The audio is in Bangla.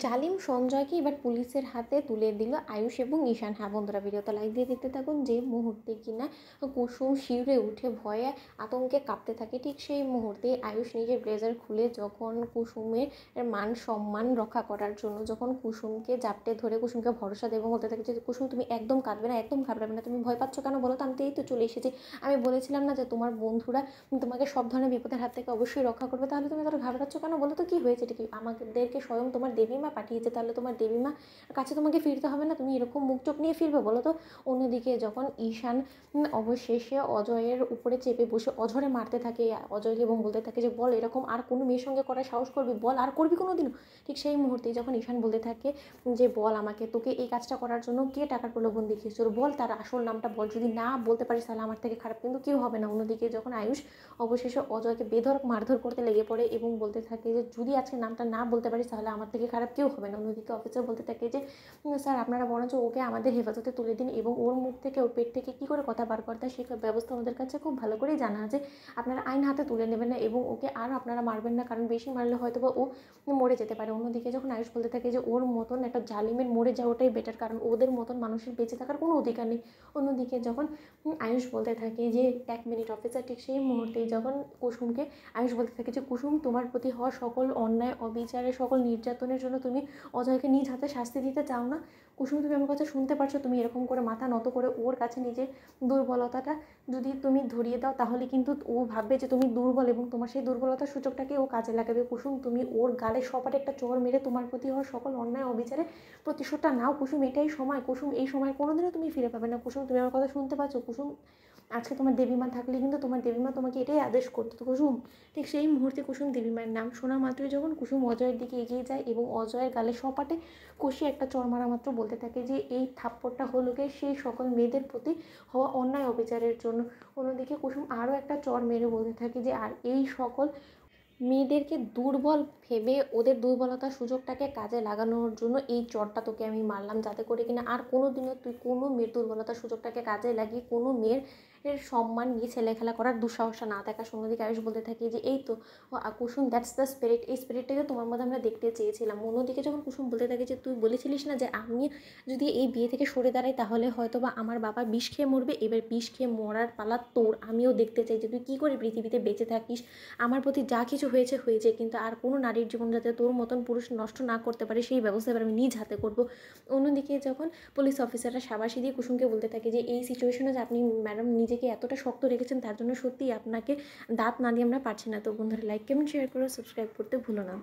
জালিম সঞ্জয়কে এবার পুলিশের হাতে তুলে দিল আয়ুষ এবং ঈশান। হ্যাঁ বন্ধুরা, ভিডিওটা লাইক দিয়ে দেখতে থাকুন। যে মুহূর্তে কিনা কুসুম শিউরে উঠে ভয়ে আতঙ্কে কাঁপতে থাকে, ঠিক সেই মুহূর্তে আয়ুষ নিজের ব্লেজার খুলে যখন কুসুমের মান সম্মান রক্ষা করার জন্য যখন কুসুমকে জাপটে ধরে কুসুমকে ভরসা দেবো বলতে থাকে যে কুসুম তুমি একদম কাঁদবে না, একদম ঘাবড়াবে না, তুমি ভয় পাচ্ছ কেন বলো তো, আমি তো এই তো চলে এসেছি। আমি বলেছিলাম না যে তোমার বন্ধুরা তোমাকে সব ধরনের বিপদের হাত থেকে অবশ্যই রক্ষা করবে, তাহলে তুমি এত ঘাবড়াচ্ছ কেন বলো তো, কী হয়েছে? এটা কি আমাদেরকে স্বয়ং তোমার দেবীমা পাঠিয়েছে, তাহলে তোমার দেবীমা কাছে তোমাকে ফিরতে হবে না? তুমি এরকম মুখ চোখ নিয়ে ফিরবে বলো তো? অন্যদিকে যখন ঈশান অবশেষে অজয়ের উপরে চেপে বসে অঝরে মারতে থাকে অজয়কে এবং বলতে থাকে যে বল এরকম আর কোনো মেয়ের সঙ্গে করার সাহস করবি, বল আর করবি কোনো দিনও। ঠিক সেই মুহূর্তেই যখন ঈশান বলতে থাকে যে বল আমাকে, তোকে এই কাজটা করার জন্য কে টাকার প্রলোভন দেখিয়েছিল, বল তার আসল নামটা বল, যদি না বলতে পারিস তাহলে আমার থেকে খারাপ কিন্তু কেউ হবে না। অন্যদিকে যখন আয়ুষ অবশেষে অজয়কে বেধড়ক মারধর করতে লেগে পড়ে এবং বলতে থাকে যে যদি আজকে নামটা না বলতে পারিস তাহলে আমার থেকে খারাপ কেউ হবে না। অন্যদিকে অফিসার বলতে থাকে যে স্যার আপনারা বরঞ্চ ওকে আমাদের হেফাজতে তুলে দিন এবং ওর মুখ থেকে ওর পেট থেকে কী করে কথা বার করতে হয় সে ব্যবস্থা আমাদের কাছে খুব ভালো করেই জানা আছে। আপনারা আইন হাতে তুলে নেবেন না এবং ওকে আর আপনারা মারবেন না, কারণ বেশি মারলে হয়তো বা ও মরে যেতে পারে। অন্যদিকে যখন আয়ুষ বলতে থাকে যে ওর মতন একটা জালিমের মরে যাওয়াটাই বেটার, কারণ ওদের মতন মানুষের বেঁচে থাকার কোনো অধিকার নেই। অন্যদিকে যখন আয়ুষ বলতে থাকে যে 1 মিনিট অফিসার, ঠিক সেই মুহূর্তেই যখন কুসুমকে আয়ুষ বলতে থাকে যে কুসুম তোমার প্রতি হওয়া সকল অন্যায় অবিচারের সকল নির্যাতনের জন্য তুমি অজয়কে নিজ হাতে শাস্তি দিতে চাও না? কুসুম তুমি আমার কথা শুনতে পারছো? তুমি এরকম করে মাথা নত করে ওর কাছে নিজের দুর্বলতাটা যদি তুমি ধরিয়ে দাও তাহলে কিন্তু ও ভাববে যে তুমি দুর্বল এবং তোমার সেই দুর্বলতার সুযোগটাকে ও কাজে লাগাবে। কুসুম তুমি ওর গালে সপাটে একটা চড় মেরে তোমার প্রতি হওয়া সকল অন্যায় অবিচারে প্রতিশোধটা নাও। কুসুম এটাই সময়, কুসুম এই সময় কোনোদিনও তুমি ফিরে পাবে না। কুসুম তুমি আমার কথা শুনতে পাচ্ছ? কুসুম আজকে তোমার দেবীমা থাকলে কিন্তু তোমার দেবীমা তোমাকে এটাই আদেশ করতো তো কুসুম। ঠিক সেই মুহূর্তে কুসুম দেবীমায়ের নাম শোনা মাত্রই যখন কুসুম অজয়ের দিকে এগিয়ে যায় এবং অজয়ের গালে সপাটে কষিয়ে একটা চড় মারা মাত্র বলতে থাকে যে এই থাপ্পড়টা হলো গিয়ে সেই সকল মেয়েদের প্রতি হওয়া অন্যায় অবিচারের জন্য। অন্যদিকে কুসুম আরও একটা চড় মেরে বলতে থাকে যে আর এই সকল মেয়েদেরকে দুর্বল ভেবে ওদের দুর্বলতার সুযোগটাকে কাজে লাগানোর জন্য এই চড়টা তোকে আমি মারলাম, যাতে করে কিনা আর কোনো দিনও তুই কোনো মেয়ের দুর্বলতার সুযোগটাকে কাজে লাগিয়ে কোনো মেয়ের সম্মান নিয়ে ছেলেখেলা করার দুঃসাহসটা না থাকা। অন্যদিকে আয়ুষ বলতে থাকি যে এই তো কুসুম দ্যাটস দ্য স্পিরিট, এই স্পিরিটটাকে তোমার মধ্যে আমরা দেখতে চেয়েছিলাম। অন্যদিকে যখন কুসুম বলতে থাকে যে তুই বলেছিলিস না যে আমি যদি এই বিয়ে থেকে সরে দাঁড়াই তাহলে হয়তো বা আমার বাবা বিষ খেয়ে মরবে, এবার বিষ খেয়ে মরার পালা তোর, আমিও দেখতে চাই যে তুই কী করে পৃথিবীতে বেঁচে থাকিস। আমার প্রতি যা কিছু হয়েছে হয়েছে, কিন্তু আর কোনো নারীর জীবন যাতে তোর মতন পুরুষ নষ্ট না করতে পারে সেই ব্যবস্থা এবার আমি নিজ হাতে করবো। অন্যদিকে যখন পুলিশ অফিসাররা শাবাশি দিয়ে কুসুমকে বলতে থাকে যে এই সিচুয়েশনে যে আপনি ম্যাডাম নিজেকে এতটা শক্ত রেখেছেন তার জন্য সত্যিই আপনাকে দাঁত না দিয়ে আমরা পারছি না। তো বন্ধুরা লাইক কমেন্ট শেয়ার করে সাবস্ক্রাইব করতে ভুলো না।